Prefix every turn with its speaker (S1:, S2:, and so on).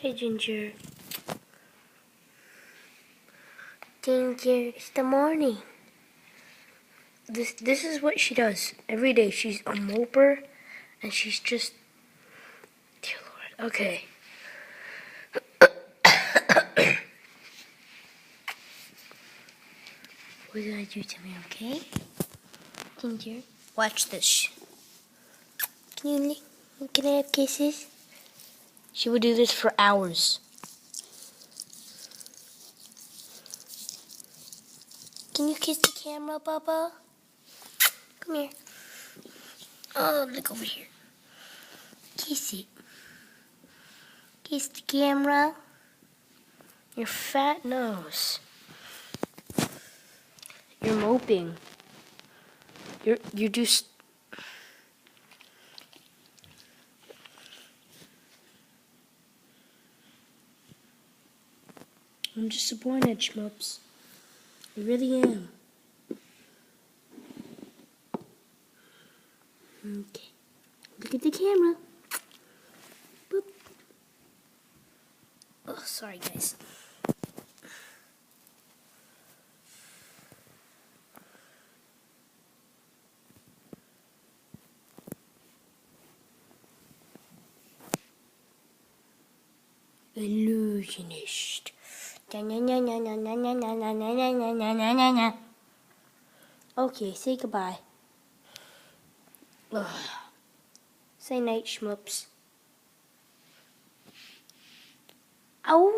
S1: Hey, Ginger. Ginger, it's the morning. This is what she does every day. She's a moper, and she's just, dear Lord. Okay. What did I do to me? Okay. Ginger, watch this. Can I have kisses? She would do this for hours. Can you kiss the camera, Bubba? Come here. Oh, look over here. Kiss it. Kiss the camera. Your fat nose. You're moping. You just. I'm disappointed, Schmups. I really am. Okay. Look at the camera. Boop. Oh, sorry, guys. Illusionist. Okay, say goodbye. Ugh. Say night, Schmups. Ow!